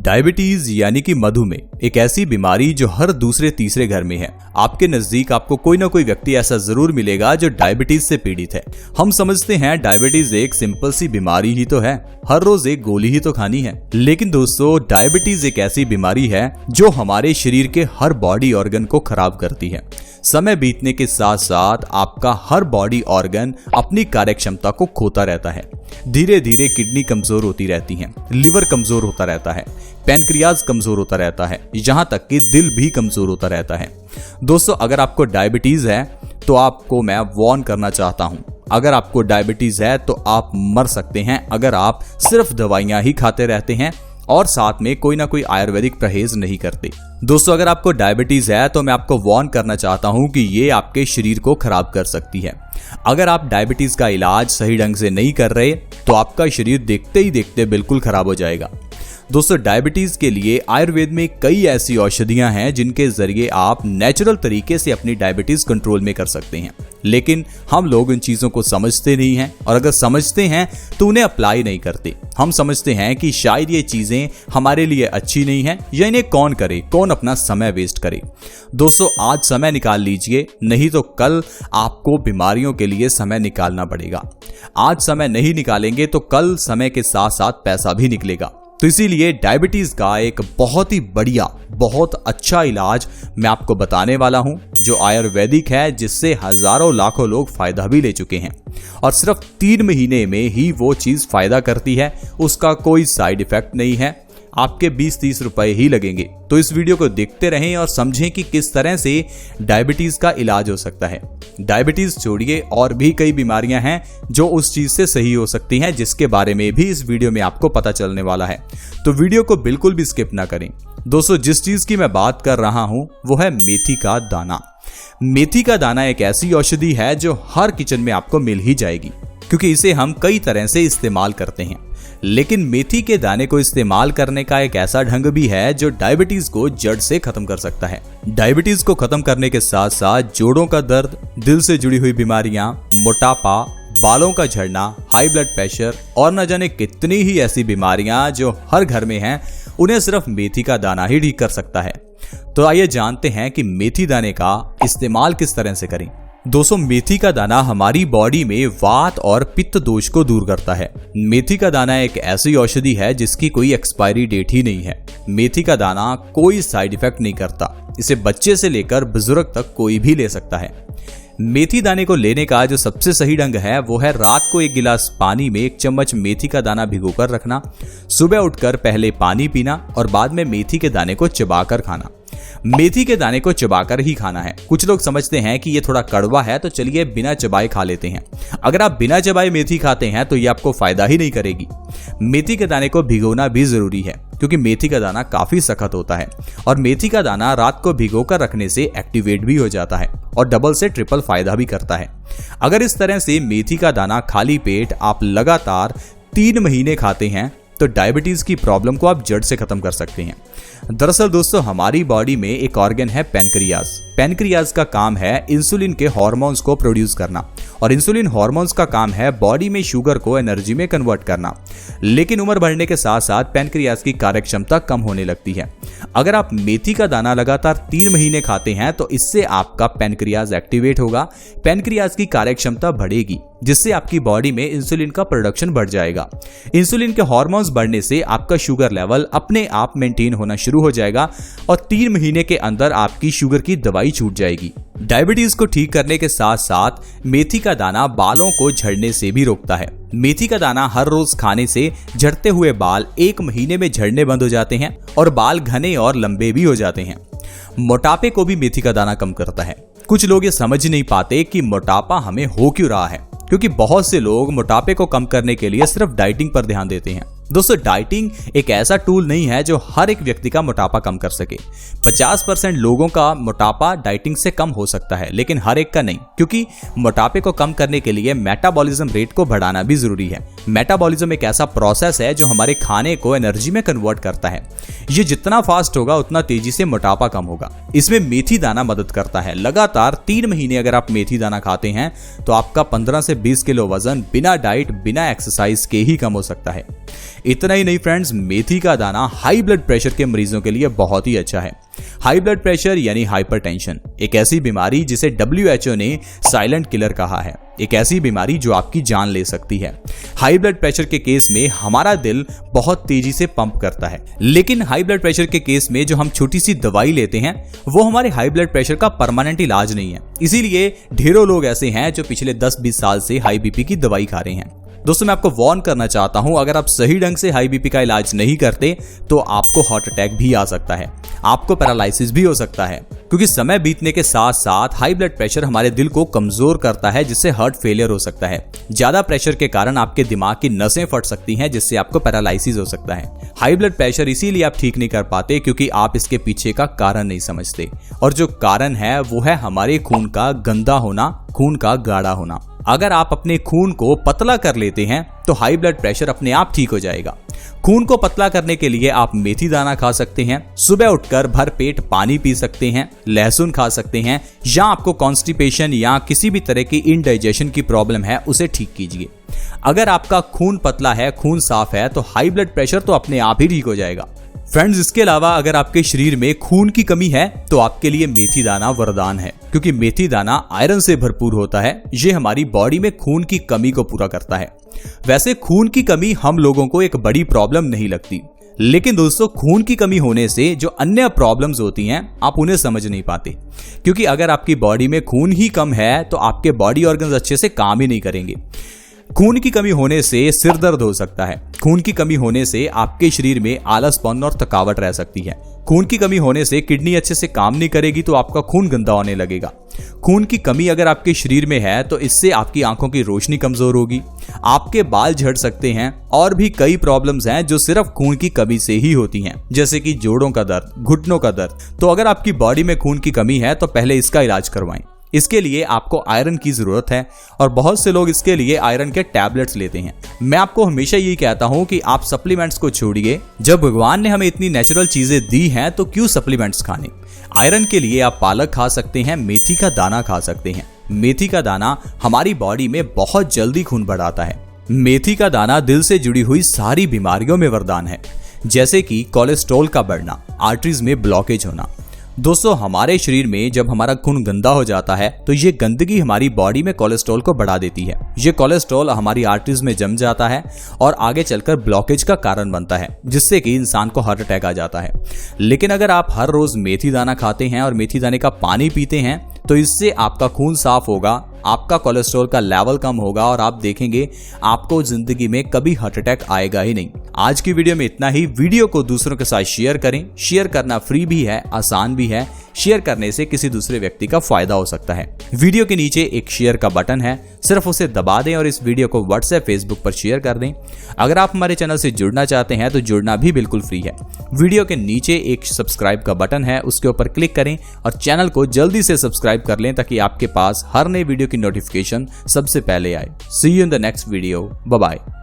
Diabetes यानी कि मधुमेह एक ऐसी बीमारी जो हर दूसरे तीसरे घर में है। आपके नजदीक आपको कोई ना कोई व्यक्ति ऐसा जरूर मिलेगा जो डायबिटीज से पीड़ित है। हम समझते हैं डायबिटीज एक सिंपल सी बीमारी ही तो है, हर रोज एक गोली ही तो खानी है। लेकिन दोस्तों, डायबिटीज एक ऐसी बीमारी है जो हमारे शरीर के हर बॉडी ऑर्गन को खराब करती है। समय बीतने के साथ साथ आपका हर बॉडी ऑर्गन अपनी कार्यक्षमता को खोता रहता है। धीरे धीरे किडनी कमजोर होती रहती हैं, लिवर कमजोर होता रहता है, पैनक्रियाज कमजोर होता रहता है, यहाँ तक कि दिल भी कमजोर होता रहता है। दोस्तों, अगर आपको डायबिटीज है तो आपको मैं वार्न करना चाहता हूँ, अगर आपको डायबिटीज है तो आप मर सकते हैं अगर आप सिर्फ दवाइयां ही खाते रहते हैं और साथ में कोई ना कोई आयुर्वेदिक परहेज नहीं करते। दोस्तों, अगर आपको डायबिटीज है तो मैं आपको वार्न करना चाहता हूं कि ये आपके शरीर को खराब कर सकती है। अगर आप डायबिटीज का इलाज सही ढंग से नहीं कर रहे तो आपका शरीर देखते ही देखते बिल्कुल खराब हो जाएगा। दोस्तों, डायबिटीज के लिए आयुर्वेद में कई ऐसी औषधियां हैं जिनके जरिए आप नेचुरल तरीके से अपनी डायबिटीज कंट्रोल में कर सकते हैं। लेकिन हम लोग इन चीजों को समझते नहीं हैं, और अगर समझते हैं तो उन्हें अप्लाई नहीं करते। हम समझते हैं कि शायद ये चीजें हमारे लिए अच्छी नहीं है, या इन्हें कौन करे, कौन अपना समय वेस्ट करे। दोस्तों, आज समय निकाल लीजिए, नहीं तो कल आपको बीमारियों के लिए समय निकालना पड़ेगा। आज समय नहीं निकालेंगे तो कल समय के साथ साथ पैसा भी निकलेगा। तो इसीलिए डायबिटीज का एक बहुत ही बढ़िया, बहुत अच्छा इलाज मैं आपको बताने वाला हूं, जो आयुर्वेदिक है, जिससे हजारों लाखों लोग फायदा भी ले चुके हैं और सिर्फ 3 महीने में ही वो चीज फायदा करती है। उसका कोई साइड इफेक्ट नहीं है, आपके 20-30 रुपए ही लगेंगे। तो इस वीडियो को देखते रहें और समझें कि किस तरह से डायबिटीज का इलाज हो सकता है। डायबिटीज छोड़िए, और भी कई बीमारियां हैं जो उस चीज से सही हो सकती हैं, जिसके बारे में भी इस वीडियो में आपको पता चलने वाला है। तो वीडियो को बिल्कुल भी स्किप ना करें। दोस्तों, जिस चीज की मैं बात कर रहा हूं वो है मेथी का दाना। मेथी का दाना एक ऐसी औषधि है जो हर किचन में आपको मिल ही जाएगी, क्योंकि इसे हम कई तरह से इस्तेमाल करते हैं। लेकिन मेथी के दाने को इस्तेमाल करने का एक ऐसा ढंग भी है जो डायबिटीज को जड़ से खत्म कर सकता है। डायबिटीज को खत्म करने के साथ साथ जोड़ों का दर्द, दिल से जुड़ी हुई बीमारियां, मोटापा, बालों का झड़ना, हाई ब्लड प्रेशर और न जाने कितनी ही ऐसी बीमारियां जो हर घर में हैं, उन्हें सिर्फ मेथी का दाना ही ठीक कर सकता है। तो आइए जानते हैं कि मेथी दाने का इस्तेमाल किस तरह से करें। दोस्तों, मेथी का दाना हमारी बॉडी में वात और पित्त दोष को दूर करता है। मेथी का दाना एक ऐसी औषधि है जिसकी कोई एक्सपायरी डेट ही नहीं है। मेथी का दाना कोई साइड इफेक्ट नहीं करता, इसे बच्चे से लेकर बुजुर्ग तक कोई भी ले सकता है। मेथी दाने को लेने का जो सबसे सही ढंग है वो है रात को 1 गिलास पानी में 1 चम्मच मेथी का दाना भिगोकर रखना, सुबह उठकर पहले पानी पीना और बाद में मेथी के दाने को चबाकर खाना। मेथी के दाने को चबाकर ही खाना है। कुछ लोग समझते हैं कि ये थोड़ा कड़वा है तो चलिए बिना चबाए खा लेते हैं। अगर आप बिना चबाए मेथी खाते हैं तो ये आपको फायदा ही नहीं करेगी। मेथी के दाने को भिगोना भी जरूरी है, क्योंकि मेथी का दाना काफी सख्त होता है और मेथी का दाना रात को भिगोकर रखने से एक्टिवेट भी हो जाता है और डबल से ट्रिपल फायदा भी करता है। अगर इस तरह से मेथी का दाना खाली पेट आप लगातार 3 महीने खाते हैं तो डायबिटीज की प्रॉब्लम को आप जड़ से खत्म कर सकते हैं। दरअसल दोस्तों, हमारी बॉडी में एक ऑर्गन है पैनक्रियाज। पैनक्रियाज का काम है इंसुलिन के हार्मोन्स को प्रोड्यूस करना, और इंसुलिन हार्मोन्स का काम है बॉडी में शुगर को एनर्जी में कन्वर्ट करना। लेकिन उम्र बढ़ने के साथ साथ पैनक्रियाज की कार्यक्षमता कम होने लगती है। अगर आप मेथी का दाना लगातार 3 महीने खाते हैं तो इससे आपका पैनक्रियाज एक्टिवेट होगा, पैनक्रियाज की कार्यक्षमता बढ़ेगी, जिससे आपकी बॉडी में इंसुलिन का प्रोडक्शन बढ़ जाएगा। इंसुलिन के हार्मोन्स बढ़ने से आपका शुगर लेवल अपने आप मेंटेन होना शुरू हो जाएगा और 3 महीने के अंदर आपकी शुगर की दवाई छूट जाएगी। डायबिटीज को ठीक करने के साथ साथ मेथी का दाना बालों को झड़ने से भी रोकता है। मेथी का दाना हर रोज खाने से झड़ते हुए बाल 1 महीने में झड़ने बंद हो जाते हैं और बाल घने और लंबे भी हो जाते हैं। मोटापे को भी मेथी का दाना कम करता है। कुछ लोग ये समझ नहीं पाते कि मोटापा हमें हो क्यों रहा है, क्योंकि बहुत से लोग मोटापे को कम करने के लिए सिर्फ डाइटिंग पर ध्यान देते हैं। दोस्तों, डाइटिंग एक ऐसा टूल नहीं है जो हर एक व्यक्ति का मोटापा कम कर सके। 50% लोगों का मोटापा डाइटिंग से कम हो सकता है, लेकिन हर एक का नहीं, क्योंकि मोटापे को कम करने के लिए मेटाबॉलिज्म रेट को बढ़ाना भी जरूरी है। मेटाबॉलिज्म एक ऐसा प्रोसेस है जो हमारे खाने को एनर्जी में कन्वर्ट करता है। ये जितना फास्ट होगा उतना तेजी से मोटापा कम होगा। इसमें मेथी दाना मदद करता है। लगातार 3 महीने अगर आप मेथी दाना खाते हैं तो आपका 15 से 20 किलो वजन बिना डाइट बिना एक्सरसाइज के ही कम हो सकता है। इतना ही नहीं फ्रेंड्स, मेथी का दाना हाई ब्लड प्रेशर के मरीजों के लिए बहुत ही अच्छा है। हाई ब्लड प्रेशर यानी हाइपरटेंशन एक ऐसी बीमारी जिसे WHO ने साइलेंट किलर कहा है। एक ऐसी बीमारी जो आपकी जान ले सकती है। हाई ब्लड प्रेशर के केस में हमारा दिल बहुत तेजी से पंप करता है, लेकिन हाई ब्लड प्रेशर के केस में जो हम छोटी सी दवाई लेते हैं वो हमारे हाई ब्लड प्रेशर का परमानेंट इलाज नहीं है। इसीलिए ढेरों लोग ऐसे हैं जो पिछले 10-20 साल से हाई बीपी की दवाई खा रहे हैं। दोस्तों, मैं आपको वार्न करना चाहता हूं, अगर आप सही ढंग से हाई बीपी का इलाज नहीं करते तो आपको हार्ट अटैक भी आ सकता है, आपको पैरालिसिस भी हो सकता है, क्योंकि समय बीतने के साथ साथ हाई ब्लड प्रेशर हमारे दिल को कमजोर करता है, जिससे हार्ट फेलियर हो सकता है। ज्यादा प्रेशर के कारण आपके दिमाग की नसें फट सकती हैं, जिससे आपको पैरालिसिस हो सकता है। हाई ब्लड प्रेशर इसीलिए आप ठीक नहीं कर पाते क्योंकि आप इसके पीछे का कारण नहीं समझते, और जो कारण है वो है हमारे खून का गंदा होना, खून का गाढ़ा होना। अगर आप अपने खून को पतला कर लेते हैं तो हाई ब्लड प्रेशर अपने आप ठीक हो जाएगा। खून को पतला करने के लिए आप मेथी दाना खा सकते हैं, सुबह उठकर भर पेट पानी पी सकते हैं, लहसुन खा सकते हैं, या आपको कॉन्स्टिपेशन या किसी भी तरह की इनडाइजेशन की प्रॉब्लम है उसे ठीक कीजिए। अगर आपका खून पतला है, खून साफ है, तो हाई ब्लड प्रेशर तो अपने आप ही ठीक हो जाएगा। फ्रेंड्स, इसके अलावा अगर आपके शरीर में खून की कमी है तो आपके लिए मेथी दाना वरदान है, क्योंकि मेथी दाना आयरन से भरपूर होता है। ये हमारी बॉडी में खून की कमी को पूरा करता है। वैसे खून की कमी हम लोगों को एक बड़ी प्रॉब्लम नहीं लगती, लेकिन दोस्तों खून की कमी होने से जो अन्य प्रॉब्लम्स होती हैं आप उन्हें समझ नहीं पाते, क्योंकि अगर आपकी बॉडी में खून ही कम है तो आपके बॉडी ऑर्गन्स अच्छे से काम ही नहीं करेंगे। खून की कमी होने से सिर दर्द हो सकता है। खून की कमी होने से आपके शरीर में आलसपन और थकावट रह सकती है। खून की कमी होने से किडनी अच्छे से काम नहीं करेगी तो आपका खून गंदा होने लगेगा। खून की कमी अगर आपके शरीर में है तो इससे आपकी आंखों की रोशनी कमजोर होगी, आपके बाल झड़ सकते हैं, और भी कई प्रॉब्लम्स हैं जो सिर्फ खून की कमी से ही होती हैं, जैसे कि जोड़ों का दर्द, घुटनों का दर्द। तो अगर आपकी बॉडी में खून की कमी है तो पहले इसका इलाज करवाएं। इसके लिए आपको आयरन की जरूरत है और बहुत से लोग इसके लिए आयरन के टैबलेट्स लेते हैं। मैं आपको हमेशा यही कहता हूं कि आप सप्लीमेंट्स को छोड़िए। जब भगवान ने हमें इतनी नेचुरल चीजें दी हैं तो क्यों सप्लीमेंट्स खाने। आयरन के लिए आप पालक खा सकते हैं, मेथी का दाना खा सकते हैं। मेथी का दाना हमारी बॉडी में बहुत जल्दी खून बढ़ाता है। मेथी का दाना दिल से जुड़ी हुई सारी बीमारियों में वरदान है, जैसे कि कोलेस्ट्रॉल का बढ़ना, आर्टरीज में ब्लॉकेज होना। दोस्तों, हमारे शरीर में जब हमारा खून गंदा हो जाता है तो ये गंदगी हमारी बॉडी में कोलेस्ट्रॉल को बढ़ा देती है। ये कोलेस्ट्रॉल हमारी आर्टरीज में जम जाता है और आगे चलकर ब्लॉकेज का कारण बनता है, जिससे कि इंसान को हार्ट अटैक आ जाता है। लेकिन अगर आप हर रोज मेथी दाना खाते हैं और मेथी दाने का पानी पीते हैं तो इससे आपका खून साफ होगा, आपका कोलेस्ट्रॉल का लेवल कम होगा और आप देखेंगे आपको जिंदगी में कभी हार्ट अटैक आएगा ही नहीं। आज की वीडियो में इतना ही। वीडियो को दूसरों के साथ शेयर करें। शेयर करना फ्री भी है, आसान भी है। शेयर करने से किसी दूसरे व्यक्ति का फायदा हो सकता है। वीडियो के नीचे एक शेयर का बटन है, सिर्फ उसे दबा दें और इस वीडियो को व्हाट्सएप, फेसबुक पर शेयर कर दें। अगर आप हमारे चैनल से जुड़ना चाहते हैं तो जुड़ना भी बिल्कुल फ्री है। वीडियो के नीचे एक सब्सक्राइब का बटन है, उसके ऊपर क्लिक करें और चैनल को जल्दी से सब्सक्राइब कर लें ताकि आपके पास हर नई वीडियो की नोटिफिकेशन सबसे पहले आए। See you in the next video. Bye bye.